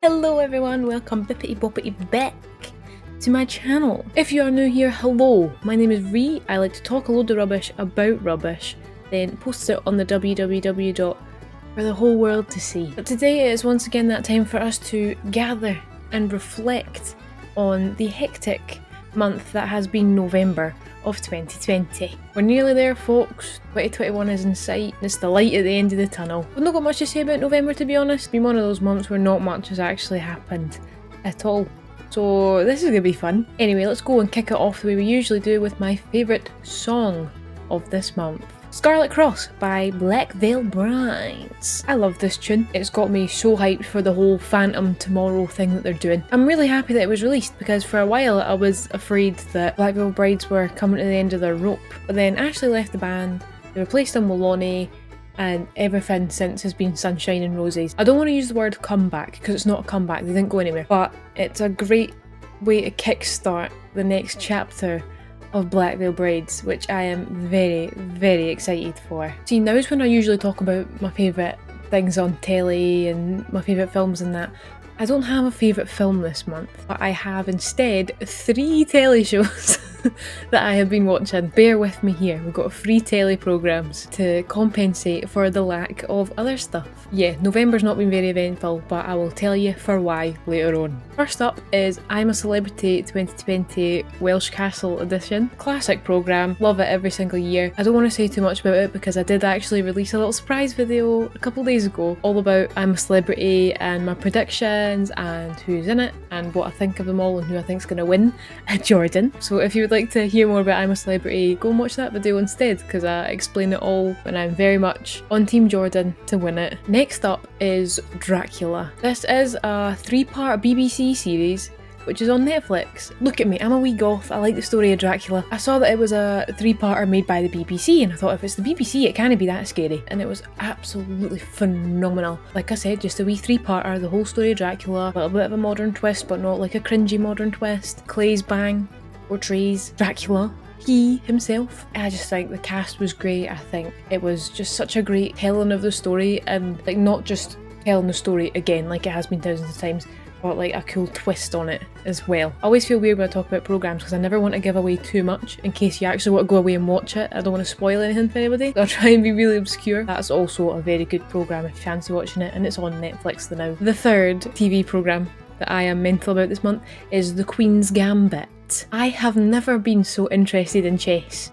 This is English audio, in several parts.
Hello everyone, welcome bippity boppity back to my channel. If you are new here, hello, my name is Ree. I like to talk a load of rubbish about rubbish, then post it on the www for the whole world to see. But today it is once again that time for us to gather and reflect on the hectic month that has been November of 2020. We're nearly there, folks. 2021 is in sight. It's the light at the end of the tunnel. I've not got much to say about November, to be honest. It's been one of those months where not much has actually happened at all. So this is going to be fun. Anyway, let's go and kick it off the way we usually do with my favourite song of this month. Scarlet Cross by Black Veil Brides. I love this tune. It's got me so hyped for the whole Phantom Tomorrow thing that they're doing. I'm really happy that it was released because for a while I was afraid that Black Veil Brides were coming to the end of their rope. But then Ashley left the band, they replaced them with Lonnie, and everything since has been sunshine and roses. I don't want to use the word comeback because it's not a comeback, they didn't go anywhere. But it's a great way to kickstart the next chapter of Black Veil Brides, which I am very, very excited for. See, now is when I usually talk about my favourite things on telly and my favourite films and that. I don't have a favourite film this month, but I have instead 3 telly shows that I have been watching. Bear with me here, we've got 3 telly programmes to compensate for the lack of other stuff. Yeah, November's not been very eventful, but I will tell you for why later on. First up is I'm a Celebrity 2020 Welsh Castle edition. Classic programme, love it every single year. I don't want to say too much about it because I did actually release a little surprise video a couple days ago all about I'm a Celebrity and my predictions and who's in it and what I think of them all and who I think's going to win at Jordan. So if you would like to hear more about I'm a Celebrity, go and watch that video instead because I explain it all and I'm very much on Team Jordan to win it. Next up is Dracula. This is a 3-part BBC series which is on Netflix. Look at me, I'm a wee goth, I like the story of Dracula. I saw that it was a 3-parter made by the BBC and I thought if it's the BBC it can't be that scary, and it was absolutely phenomenal. Like I said, just a wee 3-parter, the whole story of Dracula, a little bit of a modern twist but not like a cringy modern twist. Claes Bang portrays Dracula, he himself. I just think the cast was great. I think it was just such a great telling of the story, and like not just telling the story again like it has been thousands of times, but like a cool twist on it as well. I always feel weird when I talk about programmes because I never want to give away too much in case you actually want to go away and watch it. I don't want to spoil anything for anybody, so I'll try and be really obscure. That's also a very good programme if you fancy watching it, and it's on Netflix now. The third TV programme that I am mental about this month is the Queens Gambit. I have never been so interested in chess.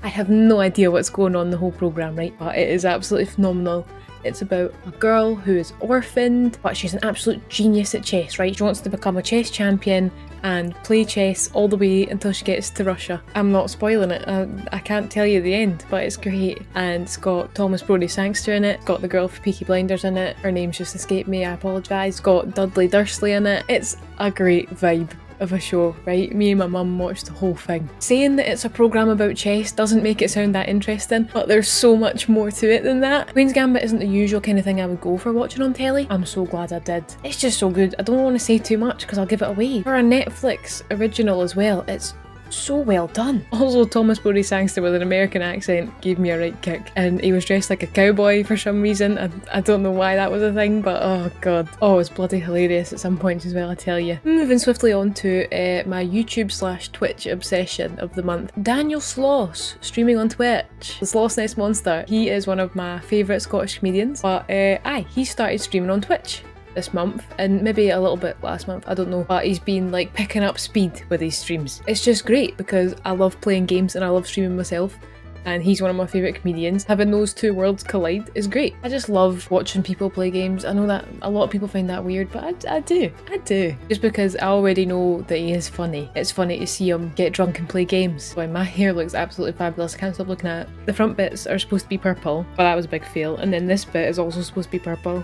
I have no idea what's going on in the whole programme, right? But it is absolutely phenomenal. It's about a girl who is orphaned, but she's an absolute genius at chess, right? She wants to become a chess champion and play chess all the way until she gets to Russia. I'm not spoiling it, I can't tell you the end, but it's great. And it's got Thomas Brodie Sangster in it, it's got the girl from Peaky Blinders in it, her name's just escaped me, I apologise. It's got Dudley Dursley in it. It's a great vibe of a show, right? Me and my mum watched the whole thing. Saying that it's a programme about chess doesn't make it sound that interesting, but there's so much more to it than that. Queen's Gambit isn't the usual kind of thing I would go for watching on telly. I'm so glad I did. It's just so good. I don't want to say too much because I'll give it away. For a Netflix original as well, it's so well done. Also, Thomas Brodie Sangster with an American accent gave me a right kick, and he was dressed like a cowboy for some reason. I don't know why that was a thing, but oh god. Oh, it's bloody hilarious at some points as well, I tell you. Moving swiftly on to my YouTube/Twitch obsession of the month. Daniel Sloss, streaming on Twitch. The Sloss Nest Monster. He is one of my favourite Scottish comedians, but he started streaming on Twitch this month and maybe a little bit last month, I don't know, but he's been like picking up speed with his streams. It's just great because I love playing games and I love streaming myself, and he's one of my favourite comedians. Having those two worlds collide is great. I just love watching people play games. I know that a lot of people find that weird, but I do. Just because I already know that he is funny. It's funny to see him get drunk and play games. Boy, my hair looks absolutely fabulous. I can't stop looking at it. The front bits are supposed to be purple, but that was a big fail. And then this bit is also supposed to be purple.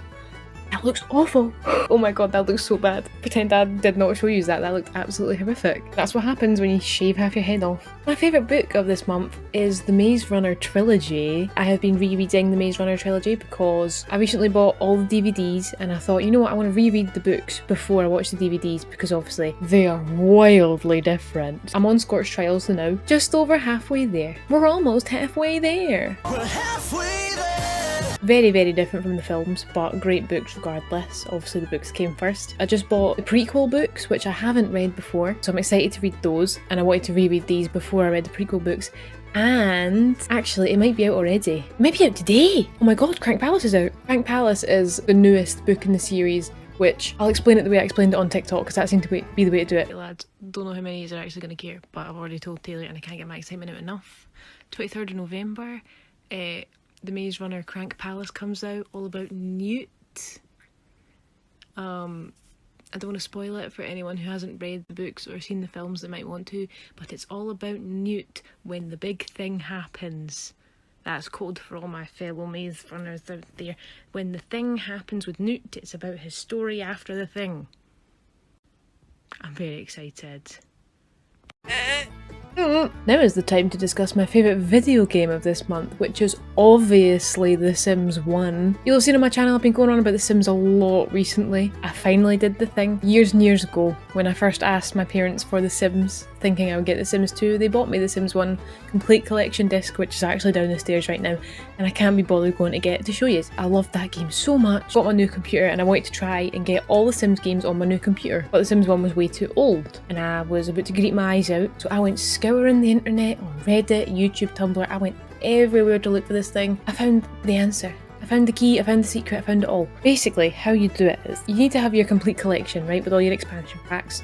That looks awful. Oh my god, that looks so bad. Pretend I did not show you that. That looked absolutely horrific. That's what happens when you shave half your head off. My favourite book of this month is the Maze Runner trilogy. I have been rereading the Maze Runner trilogy because I recently bought all the DVDs and I thought, you know what, I want to reread the books before I watch the DVDs because obviously they are wildly different. I'm on Scorched Trials now, just over halfway there. We're almost halfway there. We're halfway there. Very, very different from the films, but great books regardless. Obviously the books came first. I just bought the prequel books, which I haven't read before, so I'm excited to read those, and I wanted to reread these before I read the prequel books. And actually, it might be out already. It might be out today! Oh my god, Crank Palace is out! Crank Palace is the newest book in the series, which I'll explain it the way I explained it on TikTok, because that seemed to be the way to do it. Hey lads, don't know how many of you are actually going to care, but I've already told Taylor and I can't get my excitement out enough. 23rd of November, the Maze Runner Crank Palace comes out, all about Newt. I don't want to spoil it for anyone who hasn't read the books or seen the films that might want to, but it's all about Newt when the big thing happens. That's code for all my fellow maze runners out there. When the thing happens with Newt, it's about his story after the thing. I'm very excited. Now is the time to discuss my favourite video game of this month, which is obviously The Sims 1. You'll have seen on my channel I've been going on about The Sims a lot recently. I finally did the thing years and years ago when I first asked my parents for The Sims, thinking I would get The Sims 2. They bought me The Sims 1 complete collection disc, which is actually down the stairs right now, and I can't be bothered going to get it to show you. I loved that game so much. Got my new computer and I wanted to try and get all the Sims games on my new computer, but The Sims 1 was way too old and I was about to greet my eyes out, so I went scouring the internet on Reddit, YouTube, Tumblr. I went everywhere to look for this thing. I found the answer. I found the key, I found the secret, I found it all. Basically, how you do it is you need to have your complete collection, right, with all your expansion packs.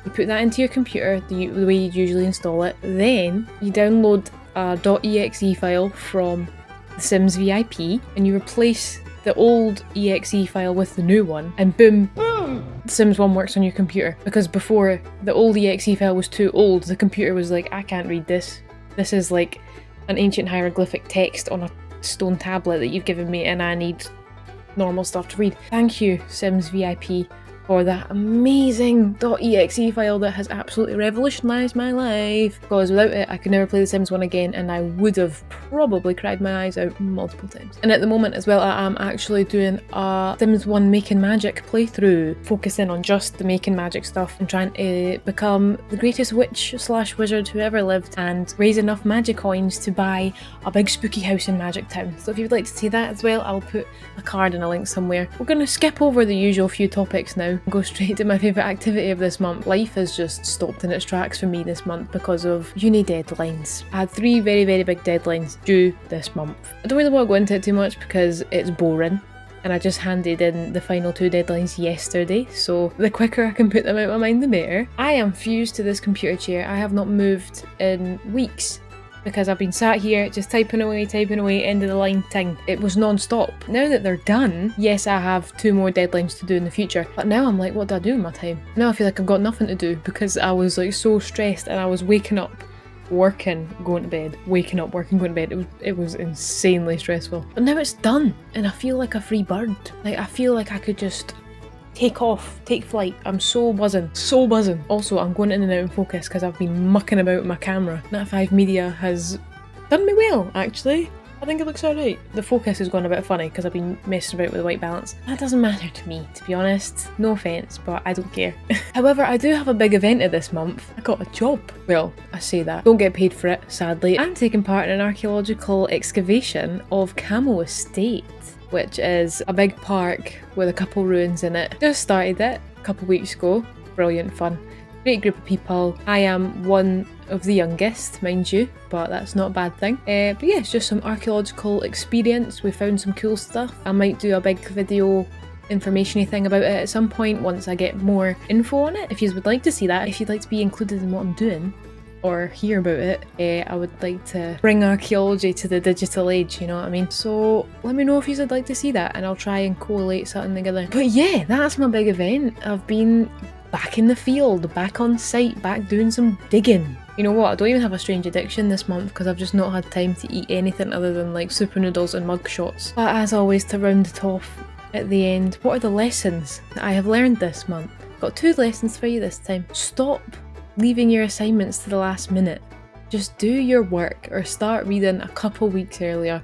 You put that into your computer the way you'd usually install it. Then you download a .exe file from The Sims VIP and you replace the old exe file with the new one, and boom, The Sims 1 works on your computer. Because before, the old exe file was too old, the computer was like, I can't read this. This is like an ancient hieroglyphic text on a stone tablet that you've given me and I need normal stuff to read. Thank you, Sims VIP, for that amazing .exe file that has absolutely revolutionised my life. Because without it, I could never play The Sims 1 again and I would have probably cried my eyes out multiple times. And at the moment as well, I am actually doing a Sims 1 Making Magic playthrough, focusing on just the Making Magic stuff and trying to become the greatest witch / wizard who ever lived and raise enough magic coins to buy a big spooky house in Magic Town. So if you would like to see that as well, I'll put a card and a link somewhere. We're going to skip over the usual few topics now and go straight to my favourite activity of this month. Life has just stopped in its tracks for me this month because of uni deadlines. I had 3 very, very big deadlines due this month. I don't really want to go into it too much because it's boring, and I just handed in the final 2 deadlines yesterday, so the quicker I can put them out of my mind the better. I am fused to this computer chair. I have not moved in weeks because I've been sat here just typing away, end of the line ting. It was non-stop. Now that they're done, yes, I have 2 more deadlines to do in the future, but now I'm like, what do I do with my time? Now I feel like I've got nothing to do because I was like so stressed and I was waking up, working, going to bed, waking up, working, going to bed. It was insanely stressful. But now it's done and I feel like a free bird. Like I feel like I could just take off, take flight. I'm so buzzing, so buzzing. Also, I'm going in and out in focus because I've been mucking about with my camera. Nat 5 Media has done me well, actually. I think it looks alright. The focus has gone a bit funny because I've been messing about with the white balance. That doesn't matter to me, to be honest. No offence, but I don't care. However, I do have a big event this month. I got a job. Well, I say that. Don't get paid for it, sadly. I'm taking part in an archaeological excavation of Camo Estate, which is a big park with a couple ruins in it. Just started it a couple weeks ago. Brilliant fun. Great group of people. I am one of the youngest, mind you, but that's not a bad thing. But yeah, it's just some archaeological experience. We found some cool stuff. I might do a big video information-y thing about it at some point once I get more info on it. If you would like to see that, if you'd like to be included in what I'm doing, or hear about it, I would like to bring archaeology to the digital age, you know what I mean? So let me know if you'd like to see that and I'll try and collate something together. But yeah, that's my big event. I've been back in the field, back on site, back doing some digging. You know what, I don't even have a strange addiction this month because I've just not had time to eat anything other than like super noodles and mug shots. But as always, to round it off at the end, what are the lessons that I have learned this month? Got 2 lessons for you this time. Stop leaving your assignments to the last minute. Just do your work or start reading a couple weeks earlier.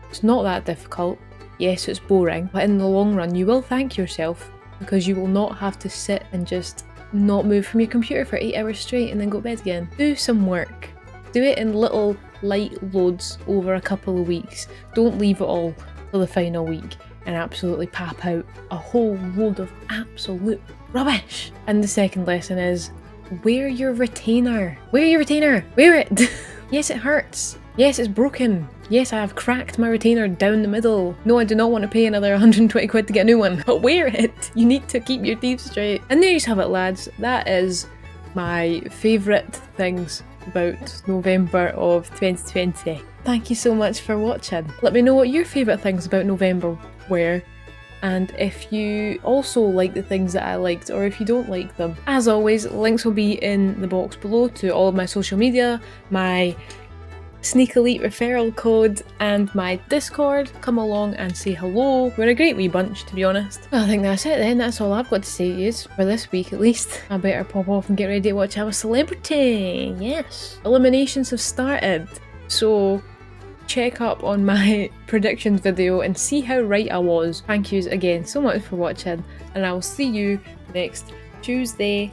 It's not that difficult. Yes, it's boring, but in the long run you will thank yourself because you will not have to sit and just not move from your computer for 8 hours straight and then go to bed again. Do some work. Do it in little light loads over a couple of weeks. Don't leave it all till the final week and absolutely pap out a whole load of absolute rubbish. And the second lesson is, wear your retainer. Wear your retainer. Wear it. Yes, it hurts. Yes, it's broken. Yes, I have cracked my retainer down the middle. No, I do not want to pay another 120 quid to get a new one. But wear it. You need to keep your teeth straight. And there you have it, lads. That is my favourite things about November of 2020. Thank you so much for watching. Let me know what your favourite things about November were, and if you also like the things that I liked, or if you don't like them. As always, links will be in the box below to all of my social media, my Sneak Elite referral code, and my Discord. Come along and say hello. We're a great wee bunch, to be honest. Well, I think that's it then. That's all I've got to say to you, for this week at least. I better pop off and get ready to watch I'm a Celebrity. Yes. Eliminations have started, so check up on my predictions video and see how right I was. Thank yous again so much for watching, and I will see you next Tuesday.